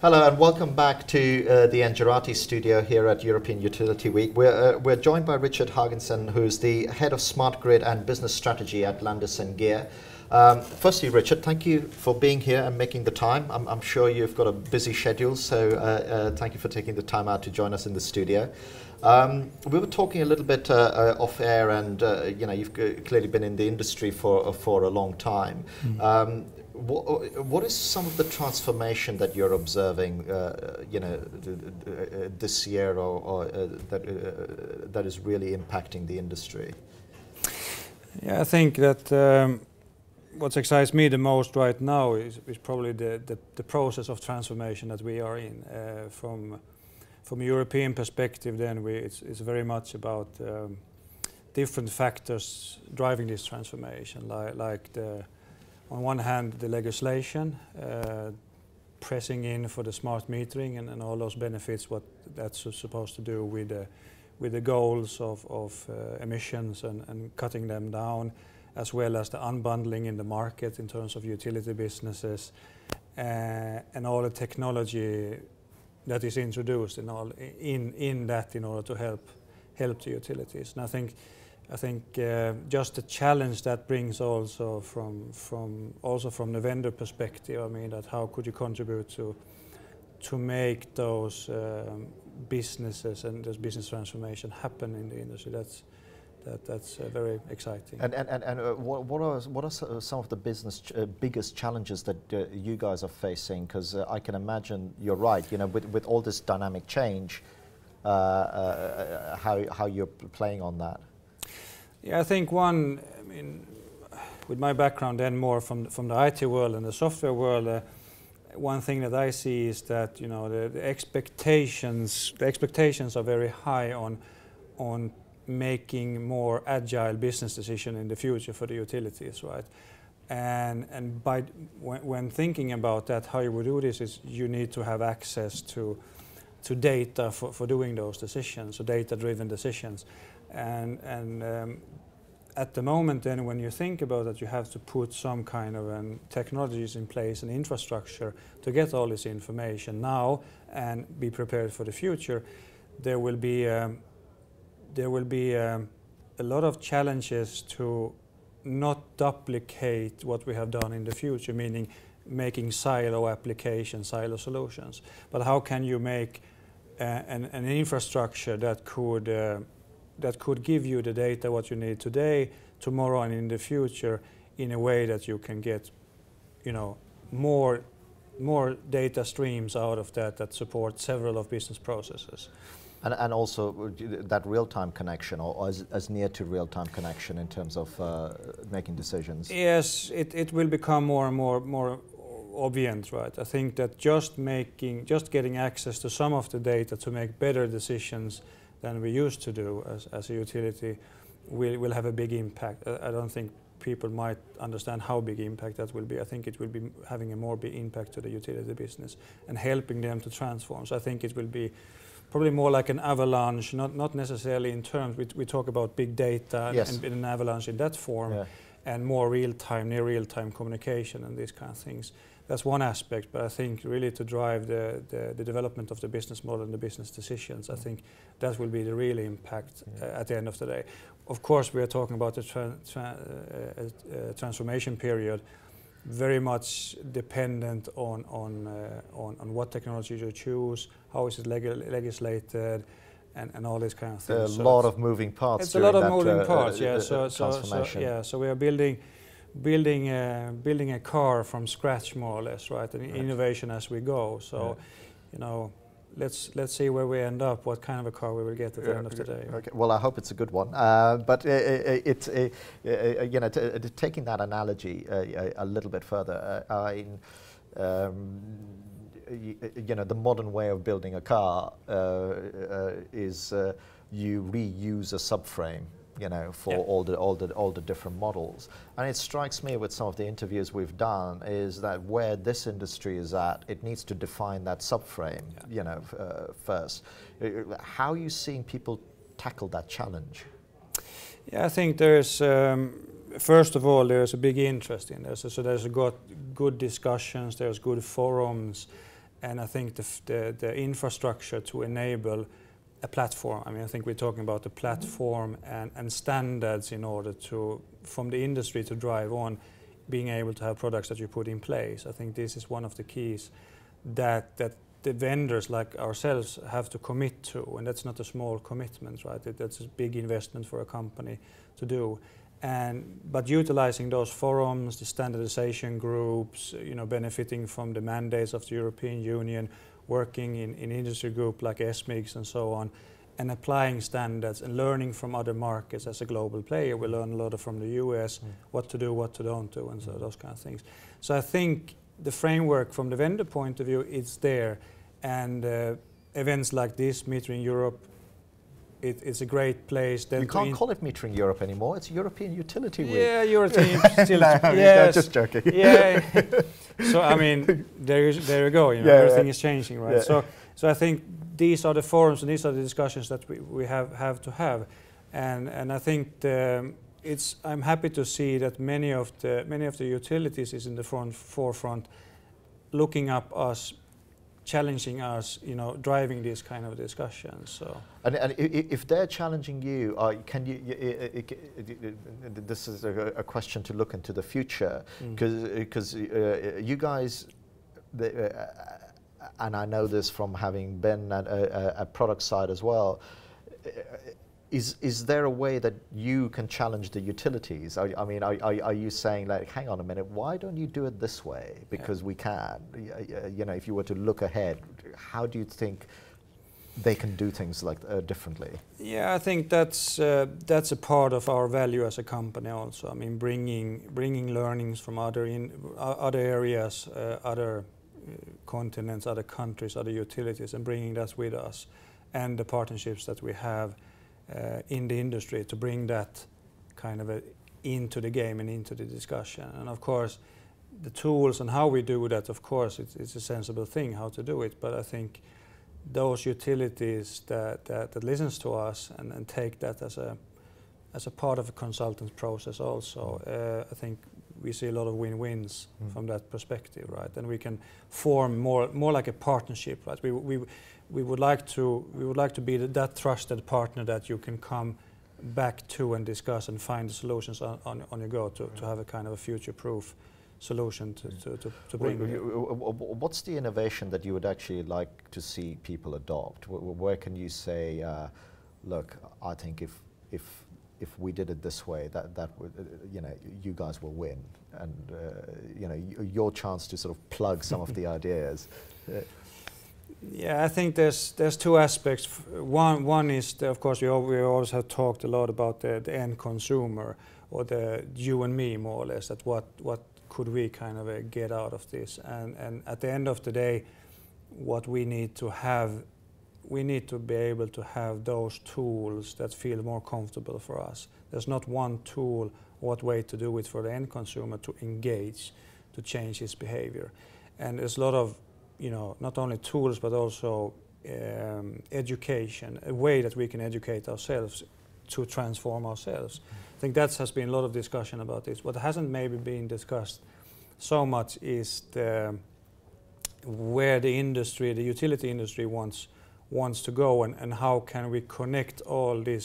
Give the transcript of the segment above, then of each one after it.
Hello and welcome back to the Engerati studio here at European Utility Week. We're joined by Richard Haagensen, who's the head of Smart Grid and Business Strategy at Landis+Gyr. Firstly, Richard, thank you for being here and making the time. I'm sure you've got a busy schedule, so thank you for taking the time out to join us in the studio. We were talking a little bit off air, and you've clearly been in the industry for a long time. What is some of the transformation that you're observing, this year, or that is really impacting the industry? Yeah, I think that what excites me the most right now is probably the process of transformation that we are in. From a European perspective, then it's very much about different factors driving this transformation, like on one hand, the legislation pressing in for the smart metering and all those benefits, what that's supposed to do with the goals of emissions and cutting them down, as well as the unbundling in the market in terms of utility businesses and all the technology that is introduced in that in order to help the utilities. And I think just the challenge that brings also from the vendor perspective. I mean, that how could you contribute to make those businesses and this business transformation happen in the industry? That's very exciting. And what are some of the biggest challenges that you guys are facing? Because I can imagine you're right. With all this dynamic change, how you're playing on that. Yeah, I think with my background then more from the IT world and the software world, one thing that I see is that the expectations are very high on making more agile business decisions in the future for the utilities, right? And when thinking about that, how you would do this is you need to have access to data for doing those decisions, so data-driven decisions. And at the moment then, when you think about that, you have to put some kind of technologies in place and infrastructure to get all this information now and be prepared for the future. There will be a lot of challenges to not duplicate what we have done in the future, meaning making silo applications, silo solutions. But how can you make an infrastructure that could give you the data what you need today, tomorrow, and in the future in a way that you can get, more data streams out of that support several of business processes. And also that real-time connection, or as near to real-time connection in terms of making decisions. Yes, it will become more and more obvious, right? I think that just getting access to some of the data to make better decisions than we used to do as a utility will have a big impact. I don't think people might understand how big impact that will be. I think it will be having a more big impact to the utility business and helping them to transform. So I think it will be probably more like an avalanche, not necessarily in terms, we talk about big data. Yes. And an avalanche in that form. Yeah. And more real-time, near real-time communication and these kind of things. That's one aspect, but I think really to drive the development of the business model and the business decisions, I think that will be the real impact at the end of the day. Of course, we are talking about the transformation period, very much dependent on what technology you choose, how is it legislated, and all these kind of things. There's a lot of moving parts. It's a lot of moving parts, yeah. So we are building a car from scratch, more or less, right? And right. Innovation as we go. So, let's see where we end up, what kind of a car we will get at the end of the day. Okay. Well, I hope it's a good one. But taking that analogy a little bit further, the modern way of building a car is you reuse a subframe, for all the different models. And it strikes me with some of the interviews we've done is that where this industry is at, it needs to define that subframe, first. How are you seeing people tackle that challenge? Yeah, I think there's, first of all, there's a big interest in this. So there's good discussions, there's good forums, And I think the infrastructure to enable a platform, I mean, I think we're talking about a platform and standards in order to, from the industry to drive on, being able to have products that you put in place. I think this is one of the keys that the vendors like ourselves have to commit to, and that's not a small commitment, right? That's a big investment for a company to do. But utilizing those forums, the standardization groups, benefiting from the mandates of the European Union, working in industry group like SMIGs and so on, and applying standards and learning from other markets as a global player. We learn a lot from the US, what to do, what to don't do, and so those kind of things. So I think the framework from the vendor point of view is there, and events like this, Metering Europe, it's a great place. You can't call it Metering Europe anymore. It's European Utility Week. Yeah, European still. No, yes. just joking. Yeah. So I mean, there you go. Everything is changing, right? Yeah. So I think these are the forums and these are the discussions that we have to have, and I think I'm happy to see that many of the utilities is in the forefront, looking up us, challenging us, driving these kind of discussions. So, and if they're challenging you, can you? This is a question to look into the future, because you guys, and I know this from having been at a product side as well. Is there a way that you can challenge the utilities? I mean, are you saying, like, hang on a minute, why don't you do it this way? Because we can. If you were to look ahead, how do you think they can do things like differently? Yeah, I think that's a part of our value as a company also. I mean, bringing learnings from other areas, other continents, other countries, other utilities, and bringing that with us, and the partnerships that we have in the industry to bring that kind of into the game and into the discussion. And of course, the tools and how we do that, of course, it's a sensible thing how to do it. But I think those utilities that listens to us and take that as a part of a consultant process also, I think we see a lot of win-wins from that perspective, right? And we can form more like a partnership, right? We would like to be that trusted partner that you can come back to and discuss and find the solutions on your go to have a kind of a future-proof solution to bring. What's the innovation that you would actually like to see people adopt? Where can you say, look, I think if we did it this way, that would, you guys will win, and your chance to sort of plug some of the ideas. Yeah, I think there's two aspects. One is, of course, we always have talked a lot about the end consumer, or the you and me, more or less, that what could we kind of get out of this, and at the end of the day, what we need to have, we need to be able to have those tools that feel more comfortable for us. There's not one tool, what way to do it for the end consumer to engage, to change his behavior, and there's a lot of not only tools but also education, a way that we can educate ourselves to transform ourselves. I think that has been a lot of discussion about this. What hasn't maybe been discussed so much is where the industry, the utility industry wants to go, and how can we connect all the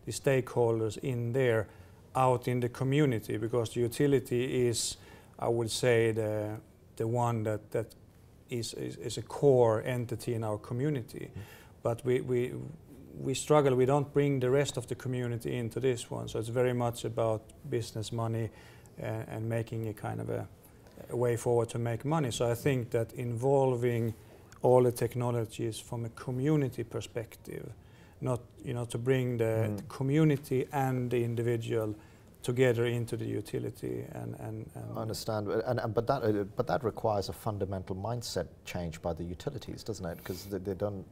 stakeholders in there out in the community, because the utility is, I would say, the one that is a core entity in our community. But we struggle, we don't bring the rest of the community into this one, so it's very much about business money and making a kind of a way forward to make money. So I think that involving all the technologies from a community perspective, not to bring the community and the individual together into the utility, and I understand, but that requires a fundamental mindset change by the utilities, doesn't it? Because they don't.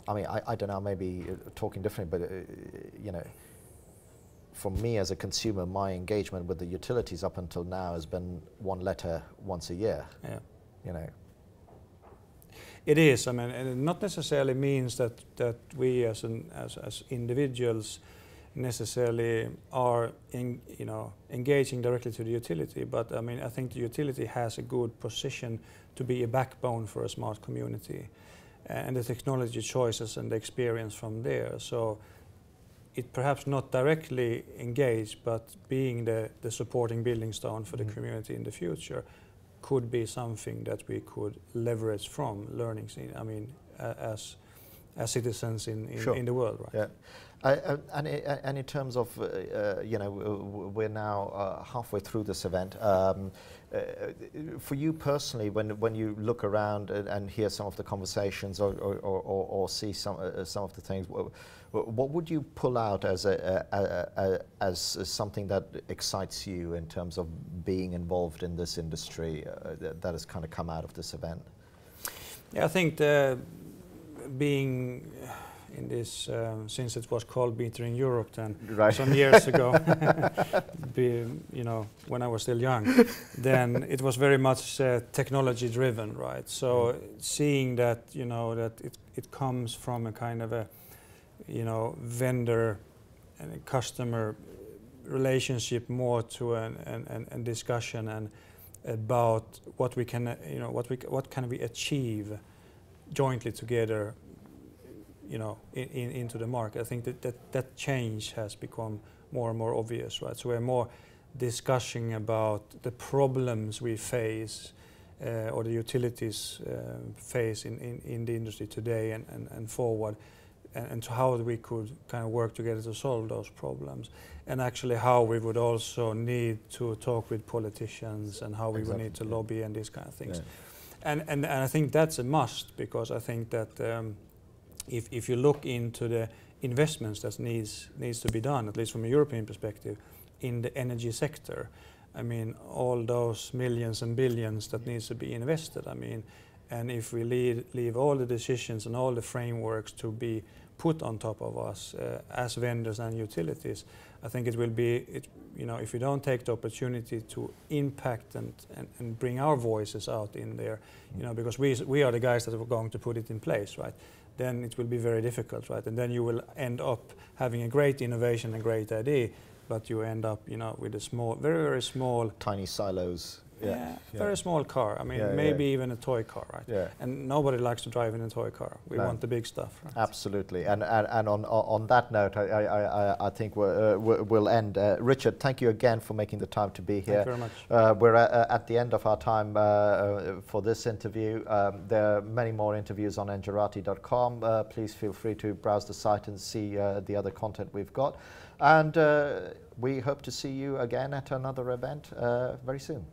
I mean, I don't know, maybe talking differently, but for me as a consumer, my engagement with the utilities up until now has been one letter once a year. Yeah. It is. I mean, and it not necessarily means that we as individuals necessarily are engaging directly to the utility, but I mean I think the utility has a good position to be a backbone for a smart community, and the technology choices and the experience from there. So it perhaps not directly engaged, but being the supporting building stone for the community in the future could be something that we could leverage from learnings. I mean, as citizens in the world, right? Yeah. And in terms of, we're now halfway through this event. For you personally, when you look around and hear some of the conversations or see some of the things, what would you pull out as as something that excites you in terms of being involved in this industry that has kind of come out of this event? Yeah, I think being in this, since it was called Meter in Europe then, some years ago, when I was still young, then it was very much technology driven, right? So seeing that, that it comes from a kind of a, vendor and a customer relationship more to a discussion and about what we can, what can we achieve jointly together, into the market. I think that change has become more and more obvious, right? So we're more discussing about the problems we face or the utilities face in the industry today and forward, and to how we could kind of work together to solve those problems, and actually how we would also need to talk with politicians and how we would need to lobby and these kind of things. Yeah. And I think that's a must, because I think that if you look into the investments that needs to be done, at least from a European perspective, in the energy sector, I mean, all those millions and billions that needs to be invested, I mean, and if we leave all the decisions and all the frameworks to be put on top of us as vendors and utilities, I think it will be, if we don't take the opportunity to impact and bring our voices out in there, because we are the guys that are going to put it in place, right? Then it will be very difficult, right? And then you will end up having a great innovation, a great idea, but you end up, with a small, very, very small, tiny silos. Yeah, very small car. I mean, maybe even a toy car, right? Yeah. And nobody likes to drive in a toy car. We want the big stuff. Right? Absolutely. And on that note, I think we'll end. Richard, thank you again for making the time to be here. Thank you very much. We're at the end of our time for this interview. There are many more interviews on engerati.com. Please feel free to browse the site and see the other content we've got. And we hope to see you again at another event very soon.